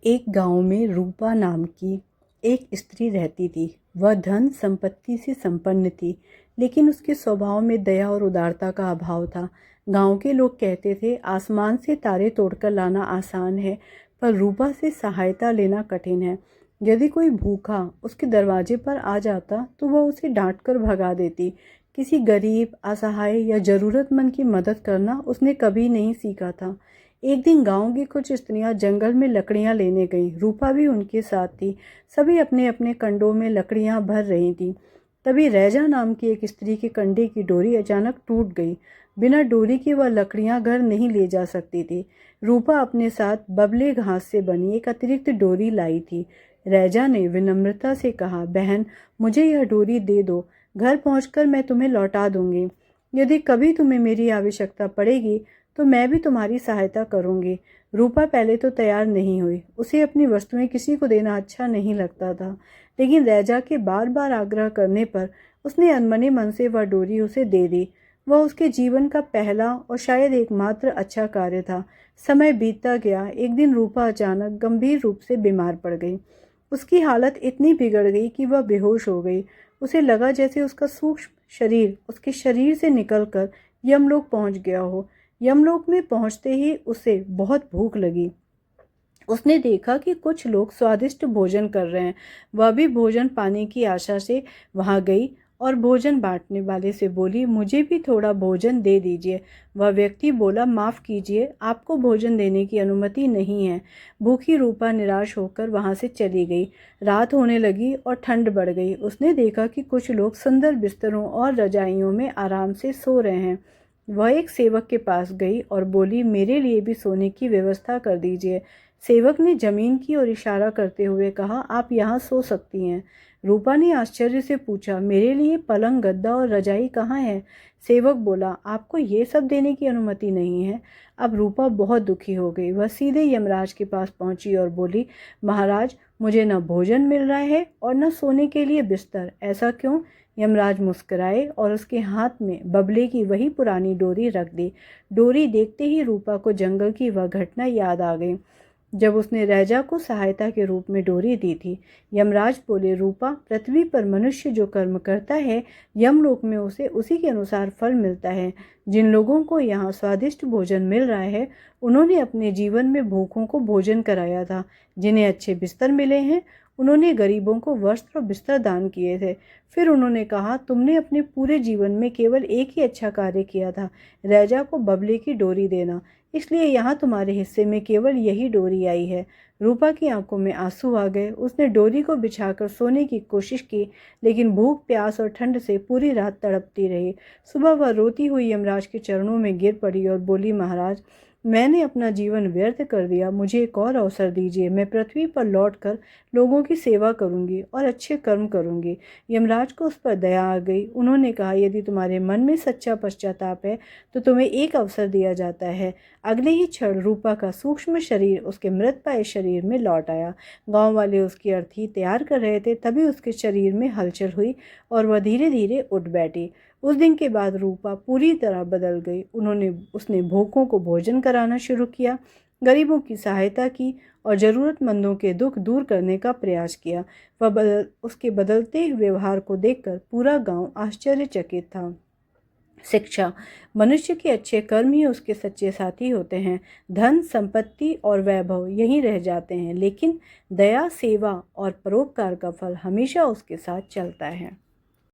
एक गांव में रूपा नाम की एक स्त्री रहती थी। वह धन संपत्ति से संपन्न थी, लेकिन उसके स्वभाव में दया और उदारता का अभाव था। गांव के लोग कहते थे, आसमान से तारे तोड़कर लाना आसान है, पर रूपा से सहायता लेना कठिन है। यदि कोई भूखा उसके दरवाजे पर आ जाता तो वह उसे डांटकर भगा देती। किसी गरीब, असहाय या ज़रूरतमंद की मदद करना उसने कभी नहीं सीखा था। एक दिन गांव की कुछ स्त्रियां जंगल में लकड़ियां लेने गईं। रूपा भी उनके साथ थी। सभी अपने अपने कंडों में लकड़ियां भर रही थीं। तभी रैजा नाम की एक स्त्री के कंडे की डोरी अचानक टूट गई। बिना डोरी के वह लकड़ियां घर नहीं ले जा सकती थी। रूपा अपने साथ बबले घास से बनी एक अतिरिक्त डोरी लाई थी। रैजा ने विनम्रता से कहा, बहन, मुझे यह डोरी दे दो। घर पहुंचकर मैं तुम्हें लौटा दूंगी। यदि कभी तुम्हें मेरी आवश्यकता पड़ेगी तो मैं भी तुम्हारी सहायता करूंगी। रूपा पहले तो तैयार नहीं हुई। उसे अपनी वस्तुएं किसी को देना अच्छा नहीं लगता था, लेकिन रैजा के बार बार आग्रह करने पर उसने अनमने मन से वह डोरी उसे दे दी। वह उसके जीवन का पहला और शायद एकमात्र अच्छा कार्य था। समय बीतता गया। एक दिन रूपा अचानक गंभीर रूप से बीमार पड़ गई। उसकी हालत इतनी बिगड़ गई कि वह बेहोश हो गई। उसे लगा जैसे उसका सूक्ष्म शरीर उसके शरीर से निकलकर यमलोक पहुंच गया हो। यमलोक में पहुंचते ही उसे बहुत भूख लगी। उसने देखा कि कुछ लोग स्वादिष्ट भोजन कर रहे हैं। वह भी भोजन पाने की आशा से वहां गई और भोजन बांटने वाले से बोली, मुझे भी थोड़ा भोजन दे दीजिए। वह व्यक्ति बोला, माफ़ कीजिए, आपको भोजन देने की अनुमति नहीं है। भूखी रूपा निराश होकर वहां से चली गई। रात होने लगी और ठंड बढ़ गई। उसने देखा कि कुछ लोग सुंदर बिस्तरों और रजाइयों में आराम से सो रहे हैं। वह एक सेवक के पास गई और बोली, मेरे लिए भी सोने की व्यवस्था कर दीजिए। सेवक ने जमीन की ओर इशारा करते हुए कहा, आप यहाँ सो सकती हैं। रूपा ने आश्चर्य से पूछा, मेरे लिए पलंग, गद्दा और रजाई कहाँ है? सेवक बोला, आपको ये सब देने की अनुमति नहीं है। अब रूपा बहुत दुखी हो गई। वह सीधे यमराज के पास पहुंची और बोली, महाराज, मुझे न भोजन मिल रहा है और न सोने के लिए बिस्तर। ऐसा क्यों? यमराज मुस्कुराए और उसके हाथ में बबले की वही पुरानी डोरी रख दी। डोरी देखते ही रूपा को जंगल की वह घटना याद आ गई जब उसने रैजा को सहायता के रूप में डोरी दी थी। यमराज बोले, रूपा, पृथ्वी पर मनुष्य जो कर्म करता है, यमलोक में उसे उसी के अनुसार फल मिलता है। जिन लोगों को यहाँ स्वादिष्ट भोजन मिल रहा है, उन्होंने अपने जीवन में भूखों को भोजन कराया था। जिन्हें अच्छे बिस्तर मिले हैं, उन्होंने गरीबों को वस्त्र और बिस्तर दान किए थे। फिर उन्होंने कहा, तुमने अपने पूरे जीवन में केवल एक ही अच्छा कार्य किया था, रैजा को बबले की डोरी देना। इसलिए यहाँ तुम्हारे हिस्से में केवल यही डोरी आई है। रूपा की आंखों में आंसू आ गए। उसने डोरी को बिछाकर सोने की कोशिश की, लेकिन भूख, प्यास और ठंड से पूरी रात तड़पती रही। सुबह वह रोती हुई यमराज के चरणों में गिर पड़ी और बोली, महाराज, मैंने अपना जीवन व्यर्थ कर दिया। मुझे एक और अवसर दीजिए। मैं पृथ्वी पर लौटकर लोगों की सेवा करूंगी और अच्छे कर्म करूंगी। यमराज को उस पर दया आ गई। उन्होंने कहा, यदि तुम्हारे मन में सच्चा पश्चाताप है तो तुम्हें एक अवसर दिया जाता है। अगले ही क्षण रूपा का सूक्ष्म शरीर उसके मृतप्राय शरीर में लौट आया। गांव वाले उसकी अर्थी तैयार कर रहे थे, तभी उसके शरीर में हलचल हुई और वह धीरे धीरे उठ बैठी। उस दिन के बाद रूपा पूरी तरह बदल गई। उसने भूखों को भोजन कराना शुरू किया, गरीबों की सहायता की और ज़रूरतमंदों के दुख दूर करने का प्रयास किया। उसके बदलते व्यवहार को देखकर पूरा गांव आश्चर्यचकित था। शिक्षा। मनुष्य के अच्छे कर्म ही उसके सच्चे साथी होते हैं। धन, संपत्ति और वैभव यहीं रह जाते हैं, लेकिन दया, सेवा और परोपकार का फल हमेशा उसके साथ चलता है।